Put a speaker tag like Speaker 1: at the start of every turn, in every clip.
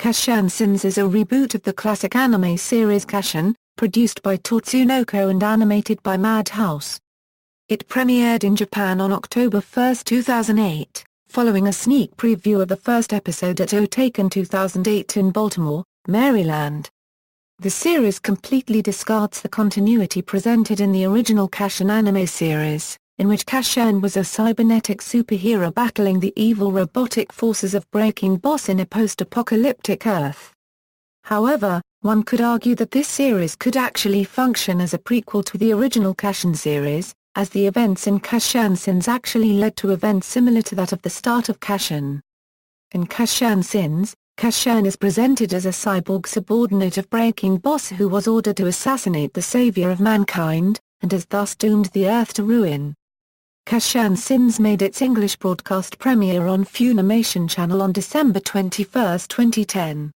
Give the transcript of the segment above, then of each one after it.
Speaker 1: Casshern Sins is a reboot of the classic anime series Casshan, produced by Tatsunoko and animated by Madhouse. It premiered in Japan on October 1, 2008, following a sneak preview of the first episode at Otakon 2008 in Baltimore, Maryland. The series completely discards the continuity presented in the original Casshan anime series, in which Casshan was a cybernetic superhero battling the evil robotic forces of Braiking Boss in a post-apocalyptic Earth. However, one could argue that this series could actually function as a prequel to the original Casshan series, as the events in Casshern Sins actually led to events similar to that of the start of Casshan. In Casshern Sins, Casshan is presented as a cyborg subordinate of Braiking Boss who was ordered to assassinate the savior of mankind, and has thus doomed the Earth to ruin. Casshern Sins made its English broadcast premiere on Funimation Channel on December 21, 2010.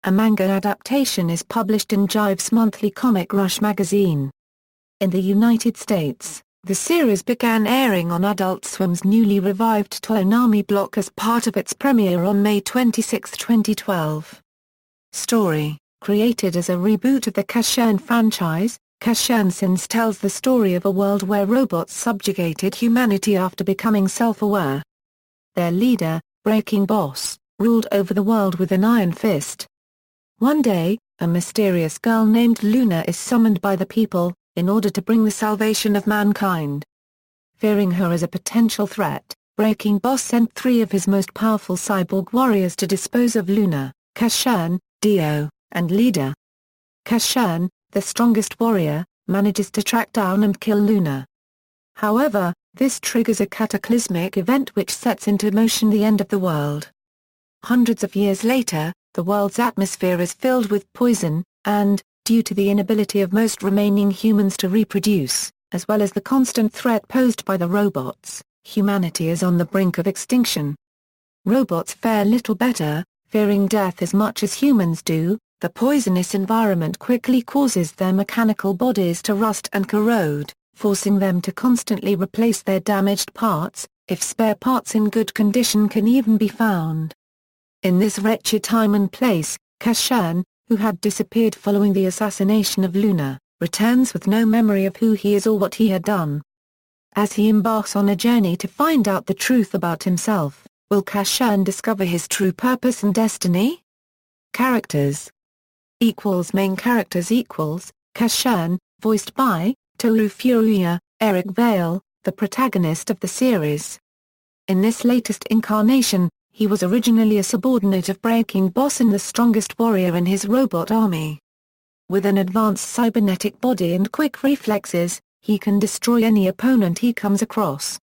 Speaker 1: A manga adaptation is published in Jive's monthly Comic Rush magazine. In the United States, the series began airing on Adult Swim's newly revived Toonami block as part of its premiere on May 26, 2012. Story: created as a reboot of the Casshan franchise, Casshern Sins tells the story of a world where robots subjugated humanity after becoming self-aware. Their leader, Braiking Boss, ruled over the world with an iron fist. One day, a mysterious girl named Luna is summoned by the people, in order to bring the salvation of mankind. Fearing her as a potential threat, Braiking Boss sent 3 of his most powerful cyborg warriors to dispose of Luna, Casshan, Dio, and Leader. Casshan, the strongest warrior, manages to track down and kill Luna. However, this triggers a cataclysmic event which sets into motion the end of the world. Hundreds of years later, the world's atmosphere is filled with poison, and, due to the inability of most remaining humans to reproduce, as well as the constant threat posed by the robots, humanity is on the brink of extinction. Robots fare little better, fearing death as much as humans do. The poisonous environment quickly causes their mechanical bodies to rust and corrode, forcing them to constantly replace their damaged parts, if spare parts in good condition can even be found. In this wretched time and place, Casshan, who had disappeared following the assassination of Luna, returns with no memory of who he is or what he had done. As he embarks on a journey to find out the truth about himself, will Casshan discover his true purpose and destiny? Characters. Main characters Casshan, voiced by Toru Furuya, Eric Vale, the protagonist of the series. In this latest incarnation, he was originally a subordinate of Braiking Boss and the strongest warrior in his robot army. With an advanced cybernetic body and quick reflexes, he can destroy any opponent he comes across.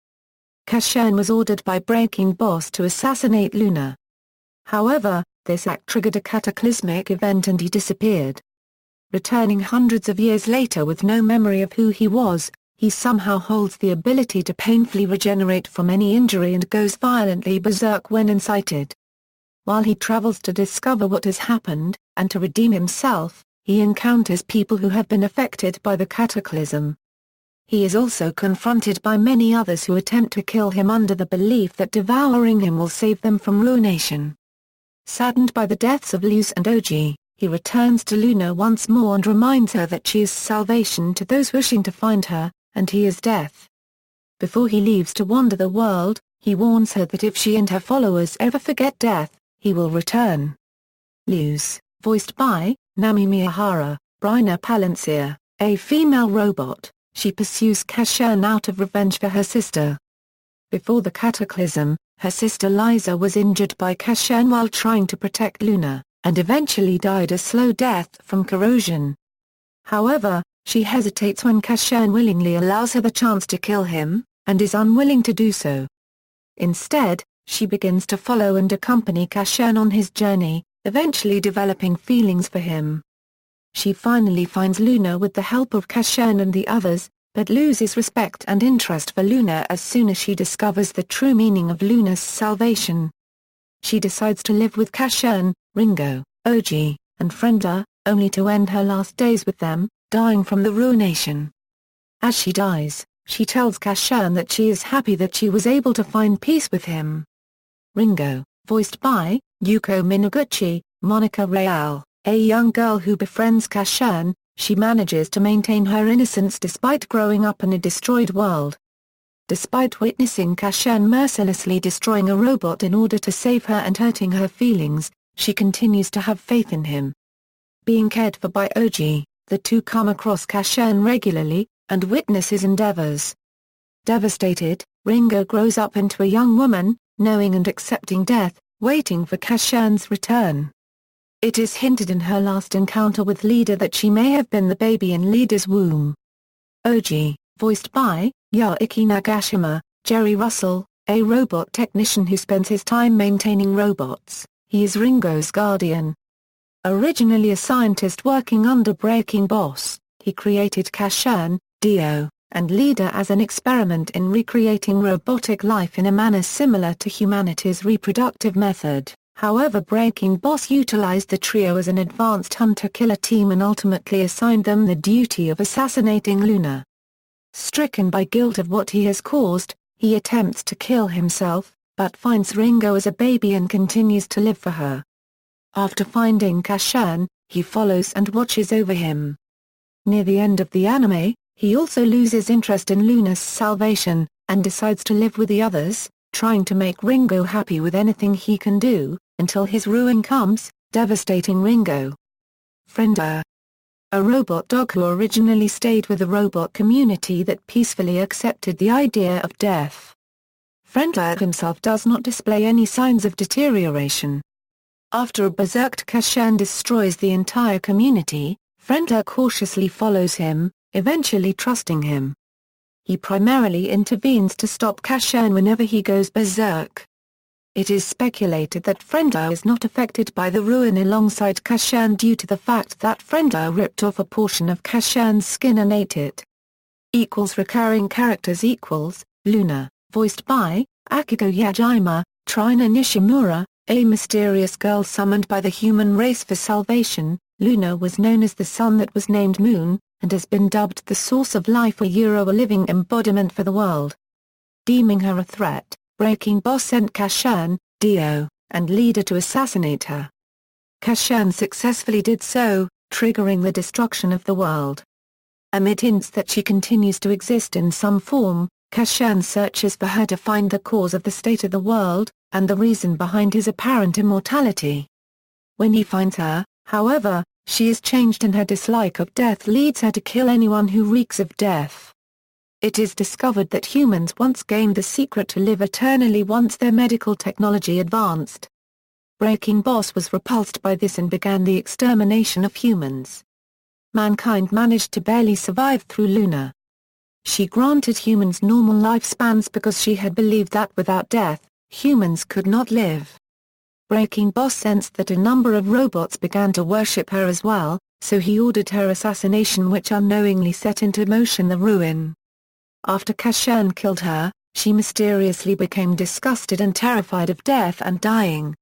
Speaker 1: Casshan was ordered by Braiking Boss to assassinate Luna. However, this act triggered a cataclysmic event and he disappeared. Returning hundreds of years later with no memory of who he was, he somehow holds the ability to painfully regenerate from any injury and goes violently berserk when incited. While he travels to discover what has happened, and to redeem himself, he encounters people who have been affected by the cataclysm. He is also confronted by many others who attempt to kill him under the belief that devouring him will save them from ruination. Saddened by the deaths of Luz and Oji, he returns to Luna once more and reminds her that she is salvation to those wishing to find her, and he is death. Before he leaves to wander the world, he warns her that if she and her followers ever forget death, he will return. Luz, voiced by Nami Miyahara, Bryna Palencia, a female robot, she pursues Casshan out of revenge for her sister. Before the cataclysm, her sister Liza was injured by Casshan while trying to protect Luna, and eventually died a slow death from corrosion. However, she hesitates when Casshan willingly allows her the chance to kill him, and is unwilling to do so. Instead, she begins to follow and accompany Casshan on his journey, eventually developing feelings for him. She finally finds Luna with the help of Casshan and the others, but loses respect and interest for Luna as soon as she discovers the true meaning of Luna's salvation. She decides to live with Casshan, Ringo, Oji, and Frenda, only to end her last days with them, dying from the ruination. As she dies, she tells Casshan that she is happy that she was able to find peace with him. Ringo, voiced by Yuko Minaguchi, Monica Real, a young girl who befriends Casshan. She manages to maintain her innocence despite growing up in a destroyed world. Despite witnessing Casshan mercilessly destroying a robot in order to save her and hurting her feelings, she continues to have faith in him. Being cared for by OG, the two come across Casshan regularly, and witness his endeavors. Devastated, Ringo grows up into a young woman, knowing and accepting death, waiting for Casshan's return. It is hinted in her last encounter with Leader that she may have been the baby in Leader's womb. OG, voiced by Yaiki Nagashima, Jerry Russell, a robot technician who spends his time maintaining robots. He is Ringo's guardian. Originally a scientist working under Breaking Boss, he created Casshern, Dio, and Leader as an experiment in recreating robotic life in a manner similar to humanity's reproductive method. However, Breaking Boss utilized the trio as an advanced hunter-killer team and ultimately assigned them the duty of assassinating Luna. Stricken by guilt of what he has caused, he attempts to kill himself, but finds Ringo as a baby and continues to live for her. After finding Casshan, he follows and watches over him. Near the end of the anime, he also loses interest in Luna's salvation, and decides to live with the others, trying to make Ringo happy with anything he can do, until his ruin comes, devastating Ringo. Frenda, a robot dog who originally stayed with the robot community that peacefully accepted the idea of death. Frenda himself does not display any signs of deterioration. After a berserked Casshan destroys the entire community, Frenda cautiously follows him, eventually trusting him. He primarily intervenes to stop Casshan whenever he goes berserk. It is speculated that Frenda is not affected by the ruin alongside Casshan due to the fact that Frenda ripped off a portion of Casshan's skin and ate it. Recurring characters Luna, voiced by Akiko Yajima, Trina Nishimura, a mysterious girl summoned by the human race for salvation. Luna was known as the sun that was named Moon, and has been dubbed the source of life a living embodiment for the world. Deeming her a threat, Breaking Boss sent Casshan, Dio, and Leader to assassinate her. Casshan successfully did so, triggering the destruction of the world. Amid hints that she continues to exist in some form, Casshan searches for her to find the cause of the state of the world, and the reason behind his apparent immortality. When he finds her, however, she is changed and her dislike of death leads her to kill anyone who reeks of death. It is discovered that humans once gained the secret to live eternally once their medical technology advanced. Breaking Boss was repulsed by this and began the extermination of humans. Mankind managed to barely survive through Luna. She granted humans normal lifespans because she had believed that without death, humans could not live. Breaking Boss sensed that a number of robots began to worship her as well, so he ordered her assassination, which unknowingly set into motion the ruin. After Casshan killed her, she mysteriously became disgusted and terrified of death and dying.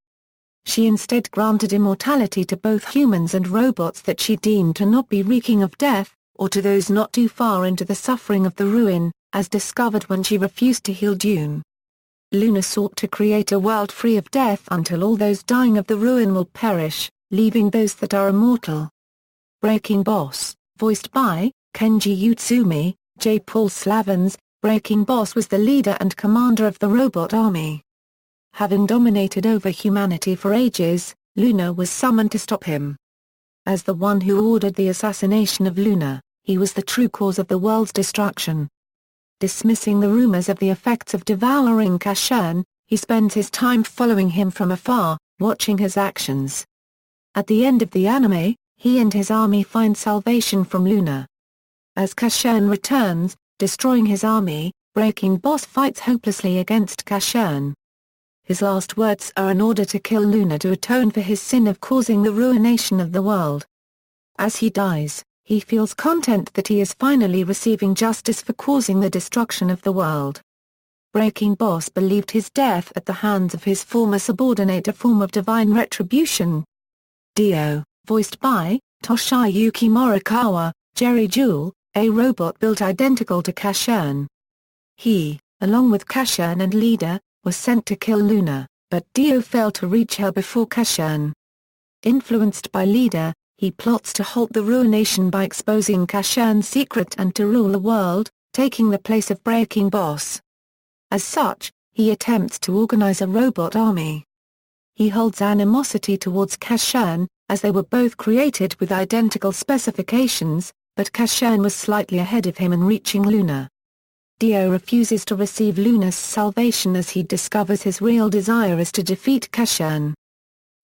Speaker 1: She instead granted immortality to both humans and robots that she deemed to not be reeking of death, or to those not too far into the suffering of the ruin, as discovered when she refused to heal Dune. Luna sought to create a world free of death until all those dying of the ruin will perish, leaving those that are immortal. Breaking Boss, voiced by Kenji Utsumi, J. Paul Slavens. Breaking Boss was the leader and commander of the robot army. Having dominated over humanity for ages, Luna was summoned to stop him. As the one who ordered the assassination of Luna, he was the true cause of the world's destruction. Dismissing the rumors of the effects of devouring Casshan, he spends his time following him from afar, watching his actions. At the end of the anime, he and his army find salvation from Luna. As Casshan returns, destroying his army, Breaking Boss fights hopelessly against Casshan. His last words are in order to kill Luna to atone for his sin of causing the ruination of the world. As he dies, he feels content that he is finally receiving justice for causing the destruction of the world. Breaking Boss believed his death at the hands of his former subordinate a form of divine retribution. Dio, voiced by Toshiyuki Morikawa, Jerry Jewell, a robot built identical to Casshan. He, along with Casshan and Leader, was sent to kill Luna, but Dio failed to reach her before Casshan. Influenced by Leader, he plots to halt the ruination by exposing Casshern's secret and to rule the world, taking the place of Breaking Boss. As such, he attempts to organize a robot army. He holds animosity towards Casshan, as they were both created with identical specifications, but Casshan was slightly ahead of him in reaching Luna. Dio refuses to receive Luna's salvation as he discovers his real desire is to defeat Casshan.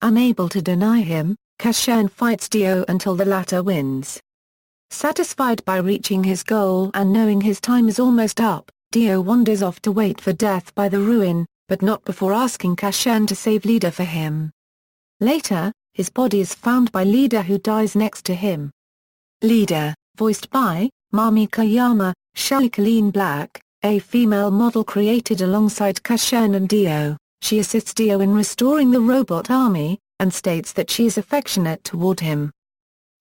Speaker 1: Unable to deny him, Casshan fights Dio until the latter wins. Satisfied by reaching his goal and knowing his time is almost up, Dio wanders off to wait for death by the ruin, but not before asking Casshan to save Leader for him. Later, his body is found by Leader who dies next to him. Leader, voiced by Mami Koyama, Shelley Colleen Black, a female model created alongside Casshan and Dio. She assists Dio in restoring the robot army, and states that she is affectionate toward him.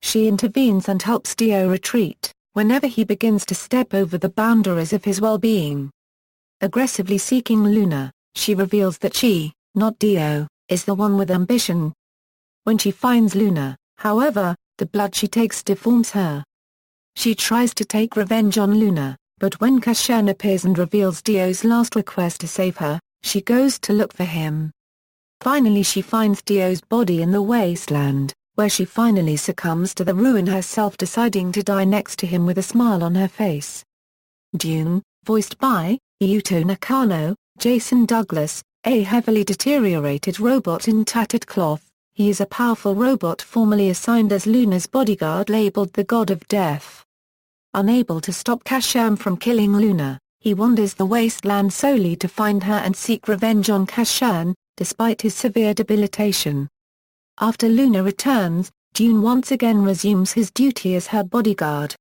Speaker 1: She intervenes and helps Dio retreat, whenever he begins to step over the boundaries of his well-being. Aggressively seeking Luna, she reveals that she, not Dio, is the one with ambition. When she finds Luna, however, the blood she takes deforms her. She tries to take revenge on Luna, but when Casshan appears and reveals Dio's last request to save her, she goes to look for him. Finally she finds Dio's body in the wasteland, where she finally succumbs to the ruin herself, deciding to die next to him with a smile on her face. Dune, voiced by Yuto Nakano, Jason Douglas, a heavily deteriorated robot in tattered cloth. He is a powerful robot formerly assigned as Luna's bodyguard labeled the God of Death. Unable to stop Casshan from killing Luna, he wanders the wasteland solely to find her and seek revenge on Casshan, despite his severe debilitation. After Luna returns, Dune once again resumes his duty as her bodyguard.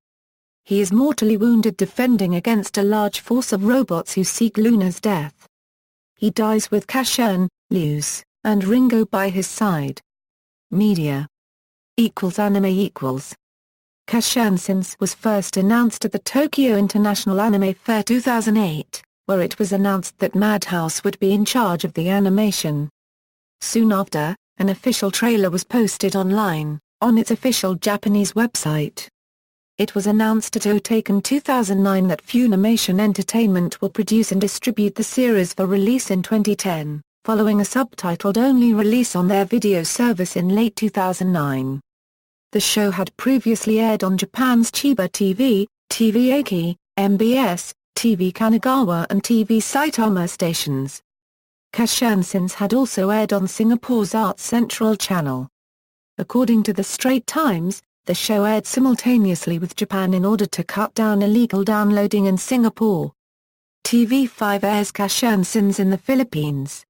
Speaker 1: He is mortally wounded defending against a large force of robots who seek Luna's death. He dies with Casshan, Luz, and Ringo by his side. Media =anime=. Casshern Sins was first announced at the Tokyo International Anime Fair 2008, where it was announced that Madhouse would be in charge of the animation. Soon after, an official trailer was posted online, on its official Japanese website. It was announced at Otakon 2009 that Funimation Entertainment will produce and distribute the series for release in 2010, following a subtitled-only release on their video service in late 2009. The show had previously aired on Japan's Chiba TV, TV Aki, MBS, TV Kanagawa and TV Saitama stations. Casshern Sins had also aired on Singapore's Arts Central channel. According to the Straits Times, the show aired simultaneously with Japan in order to cut down illegal downloading in Singapore. TV5 airs Casshern Sins in the Philippines.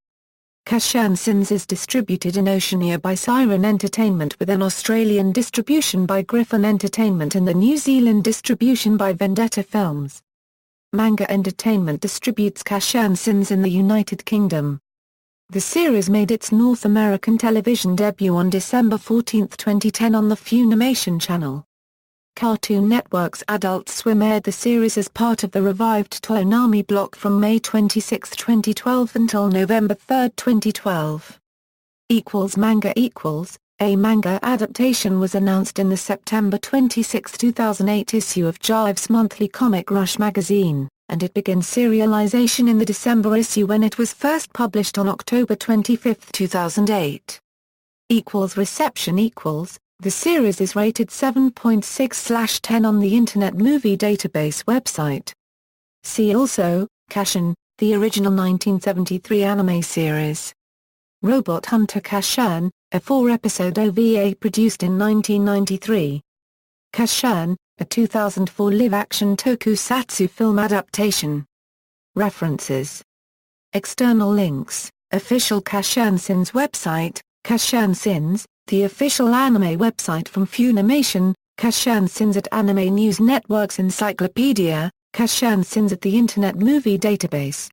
Speaker 1: Casshern Sins is distributed in Oceania by Siren Entertainment with an Australian distribution by Griffin Entertainment and the New Zealand distribution by Vendetta Films. Manga Entertainment distributes Casshern Sins in the United Kingdom. The series made its North American television debut on December 14, 2010 on the Funimation Channel. Cartoon Network's Adult Swim aired the series as part of the revived Toonami block from May 26, 2012 until November 3, 2012. Manga A manga adaptation was announced in the September 26, 2008 issue of Jive's monthly Comic Rush magazine, and it began serialization in the December issue when it was first published on October 25, 2008. Reception The series is rated 7.6/10 on the Internet Movie Database website. See also, Casshan, the original 1973 anime series. Robot Hunter Casshan, a 4-episode OVA produced in 1993. Casshan, a 2004 live-action tokusatsu film adaptation. References. External links, official Casshern Sins website, Casshern Sins, the official anime website from Funimation, Casshern Sins at Anime News Network's Encyclopedia, Casshern Sins at the Internet Movie Database.